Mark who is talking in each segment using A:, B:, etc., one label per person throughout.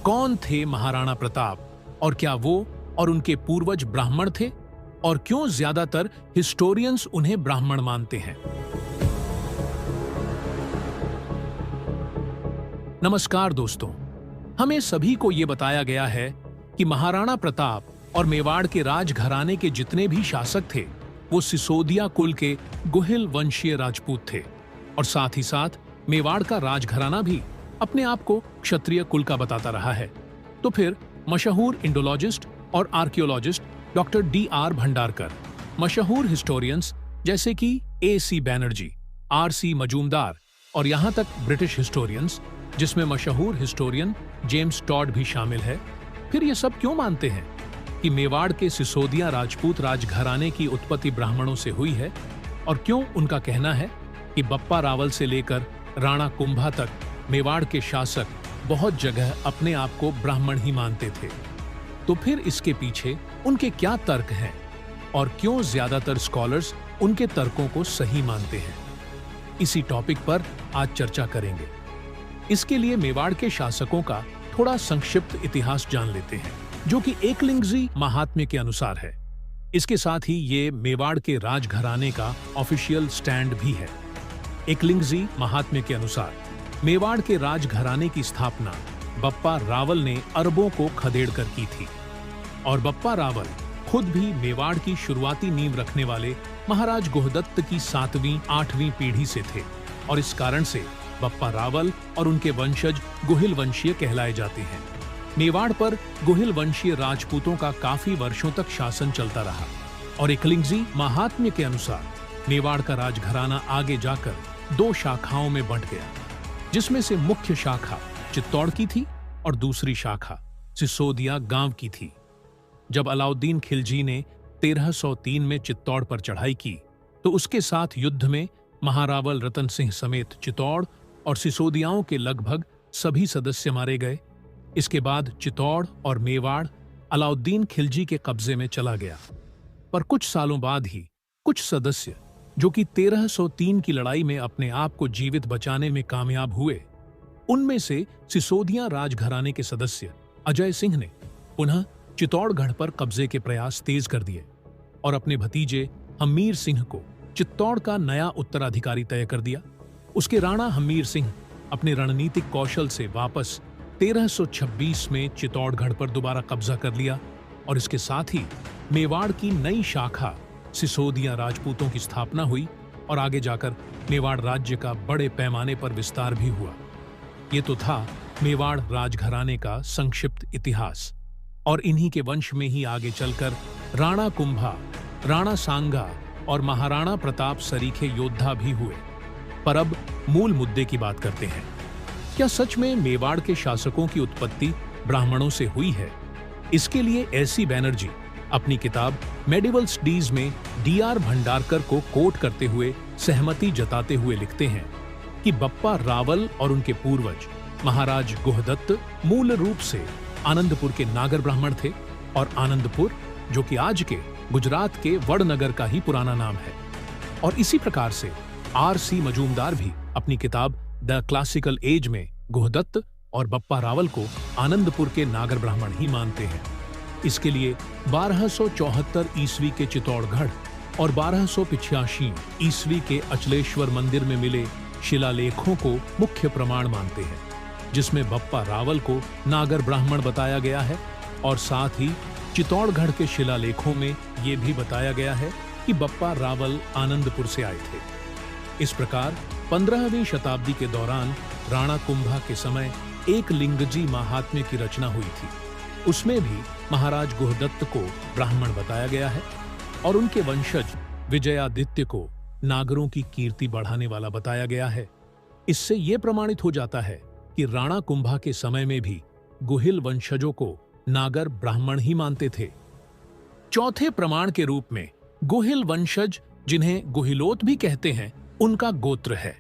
A: कौन थे महाराणा प्रताप और क्या वो और उनके पूर्वज ब्राह्मण थे और क्यों ज्यादातर हिस्टोरियंस उन्हें ब्राह्मण मानते हैं। नमस्कार दोस्तों, हमें सभी को यह बताया गया है कि महाराणा प्रताप और मेवाड़ के राजघराने के जितने भी शासक थे वो सिसोदिया कुल के गुहिल वंशीय राजपूत थे और साथ ही साथ मेवाड़ का राजघराना भी अपने आप को क्षत्रिय कुल का बताता रहा है। तो फिर मशहूर इंडोलॉजिस्ट और आर्कियोलॉजिस्ट डॉक्टर D.R. भंडारकर, मशहूर हिस्टोरियंस जैसे कि A.C. बैनर्जी, R.C. मजूमदार और यहां तक ब्रिटिश हिस्टोरियंस जिसमें मशहूर हिस्टोरियन जेम्स टॉड भी शामिल है, फिर ये सब क्यों मानते हैं कि मेवाड़ के सिसोदिया राजपूत राजघराने की उत्पत्ति ब्राह्मणों से हुई है और क्यों उनका कहना है कि बप्पा रावल से लेकर राणा कुंभा तक मेवाड़ के शासक बहुत जगह अपने आप को ब्राह्मण ही मानते थे। तो फिर इसके पीछे उनके क्या तर्क हैं और क्यों ज्यादातर स्कॉलर्स उनके तर्कों को सही मानते हैं, इसी टॉपिक पर आज चर्चा करेंगे। इसके लिए मेवाड़ के शासकों का थोड़ा संक्षिप्त इतिहास जान लेते हैं, जो कि एकलिंगजी महात्म्य के अनुसार है। इसके साथ ही ये मेवाड़ के राजघराने का ऑफिशियल स्टैंड भी है। एकलिंगजी महात्म्य के अनुसार मेवाड़ के राजघराने की स्थापना बप्पा रावल ने अरबों को खदेड़कर की थी और बप्पा रावल खुद भी मेवाड़ की शुरुआती नींव रखने वाले महाराज गुहदत्त की 7वीं 8वीं पीढ़ी से थे और इस कारण से बप्पा रावल और उनके वंशज गुहिल वंशीय कहलाए जाते हैं। मेवाड़ पर गुहिल वंशीय राजपूतों का काफी वर्षों तक शासन चलता रहा और एकलिंगजी महात्म्य के अनुसार मेवाड़ का राजघराना आगे जाकर 2 शाखाओं में बंट गया, जिसमें से मुख्य शाखा चित्तौड़ की थी और दूसरी शाखा सिसोदिया गांव की थी। जब अलाउद्दीन खिलजी ने 1303 में चित्तौड़ पर चढ़ाई की तो उसके साथ युद्ध में महारावल रतन सिंह समेत चित्तौड़ और सिसोदियाओं के लगभग सभी सदस्य मारे गए। इसके बाद चित्तौड़ और मेवाड़ अलाउद्दीन खिलजी के कब्जे में चला गया, पर कुछ सालों बाद ही कुछ सदस्य जो कि 1303 की लड़ाई में अपने आप को जीवित बचाने में कामयाब हुए, उनमें से सिसोदिया राजघराने के सदस्य अजय सिंह ने पुनः चित्तौड़गढ़ पर कब्जे के प्रयास तेज कर दिए और अपने भतीजे हम्मीर सिंह को चित्तौड़ का नया उत्तराधिकारी तय कर दिया। उसके राणा हम्मीर सिंह अपने रणनीतिक कौशल से वापस 1326 में चित्तौड़गढ़ पर दोबारा कब्जा कर लिया और इसके साथ ही मेवाड़ की नई शाखा सिसोदिया राजपूतों की स्थापना हुई और आगे जाकर मेवाड़ राज्य का बड़े पैमाने पर विस्तार भी हुआ। ये तो था मेवाड़ राजघराने का संक्षिप्त इतिहास और इन्हीं के वंश में ही आगे चलकर राणा कुंभा, राणा सांगा और महाराणा प्रताप सरीखे योद्धा भी हुए। पर अब मूल मुद्दे की बात करते हैं। क्या सच में मेवाड़ के शासकों की उत्पत्ति ब्राह्मणों से हुई है? इसके लिए A.C. बैनर्जी अपनी किताब मेडिवल स्टडीज में D.R. भंडारकर को कोट करते हुए सहमति जताते हुए लिखते हैं कि बप्पा रावल और उनके पूर्वज महाराज गुहदत्त मूल रूप से आनंदपुर के नागर ब्राह्मण थे और आनंदपुर, जो कि आज के गुजरात के वडनगर का ही पुराना नाम है। और इसी प्रकार से R.C. मजूमदार भी अपनी किताब द क्लासिकल एज में गुहदत्त और बप्पा रावल को आनंदपुर के नागर ब्राह्मण ही मानते हैं। इसके लिए 1274 ईस्वी के चित्तौड़गढ़ और 1285 ईस्वी के अचलेश्वर मंदिर में मिले शिलालेखों को मुख्य प्रमाण मानते हैं, जिसमें बप्पा रावल को नागर ब्राह्मण बताया गया है और साथ ही चित्तौड़गढ़ के शिलालेखों में ये भी बताया गया है कि बप्पा रावल आनंदपुर से आए थे। इस प्रकार 15वीं शताब्दी के दौरान राणा कुंभा के समय एक लिंगजी महात्म्य की रचना हुई थी। उसमें भी महाराज गुहदत्त को ब्राह्मण बताया गया है और उनके वंशज विजयादित्य को नागरों की कीर्ति बढ़ाने वाला बताया गया है। इससे यह प्रमाणित हो जाता है कि राणा कुंभा के समय में भी गुहिल वंशजों को नागर ब्राह्मण ही मानते थे। चौथे प्रमाण के रूप में गुहिल वंशज, जिन्हें गुहिलोत भी कहते हैं, उनका गोत्र है।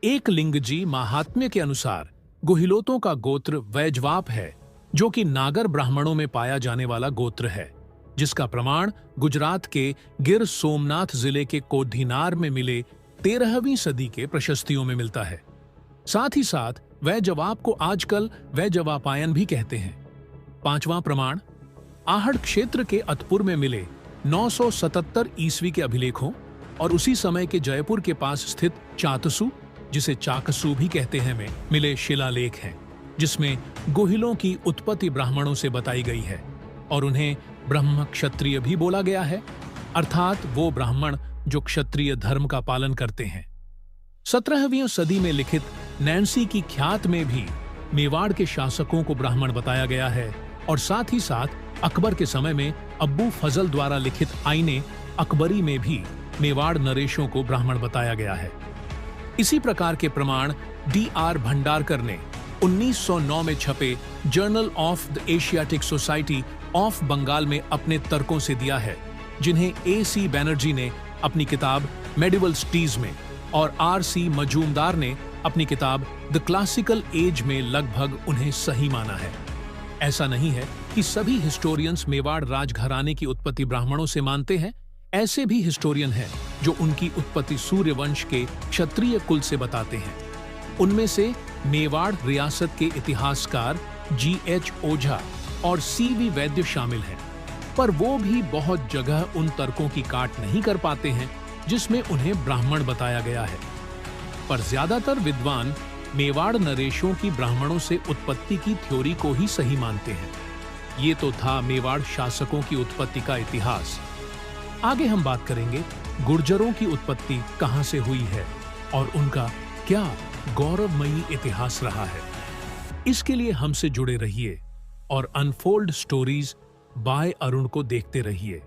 A: एक लिंगजी महात्म्य के अनुसार गुहिलोतों का गोत्र वैजवाप है, जो कि नागर ब्राह्मणों में पाया जाने वाला गोत्र है, जिसका प्रमाण गुजरात के गिर सोमनाथ जिले के कोडीनार में मिले 13वीं सदी के प्रशस्तियों में मिलता है। साथ ही साथ वह जवाब को आजकल वह जवापायन भी कहते हैं। पांचवां प्रमाण, आहड़ क्षेत्र के अतपुर में मिले 977 ईस्वी के अभिलेखों और उसी समय के जयपुर के पास स्थित चातसू, जिसे चाकसू भी कहते हैं, में मिले शिलालेख हैं, जिसमें गोहिलों की उत्पत्ति ब्राह्मणों से बताई गई है और उन्हें ब्रह्म क्षत्रिय भी बोला गया है, अर्थात वो ब्राह्मण जो क्षत्रिय धर्म का पालन करते हैं। 17वीं सदी में लिखित नैन्सी की ख्यात में भी मेवाड़ के शासकों को ब्राह्मण बताया गया है और साथ ही साथ अकबर के समय में अब्बू फजल द्वारा लिखित आईने अकबरी में भी मेवाड़ नरेशों को ब्राह्मण बताया गया है। इसी प्रकार के प्रमाण D.R. भंडारकर ने 1909 में छपे journal of the Asiatic society of Bengal में अपने तर्कों से दिया है, जिन्हें A.C. बैनर्जी ने अपनी किताब मेडिवल स्टीज में और R.C. मजूमदार ने अपनी किताब द क्लासिकल एज में लगभग उन्हें सही माना है। ऐसा नहीं है कि सभी हिस्टोरियंस मेवाड़ राजघराने की उत्पत्ति ब्राह्मणों से मानते हैं। ऐसे भी हिस्टोरियन हैं जो उनकी उत्पत्ति सूर्यवंश के क्षत्रिय कुल से बताते हैं। उनमें से मेवाड़ रियासत के इतिहासकार G.H. ओझा और C.V. वैद्य शामिल हैं, पर वो भी बहुत जगह उन तर्कों की काट नहीं कर पाते हैं जिसमें उन्हें ब्राह्मण बताया गया है। पर ज्यादातर विद्वान मेवाड़ नरेशों की ब्राह्मणों से उत्पत्ति की थ्योरी को ही सही मानते हैं। ये तो था मेवाड़ शासकों की उत्पत्ति का इतिहास। आगे हम बात करेंगे गुर्जरों की उत्पत्ति कहां से हुई है और उनका क्या गौरवमयी इतिहास रहा है। इसके लिए हमसे जुड़े रहिए और अनफोल्ड स्टोरीज बाय अरुण को देखते रहिए।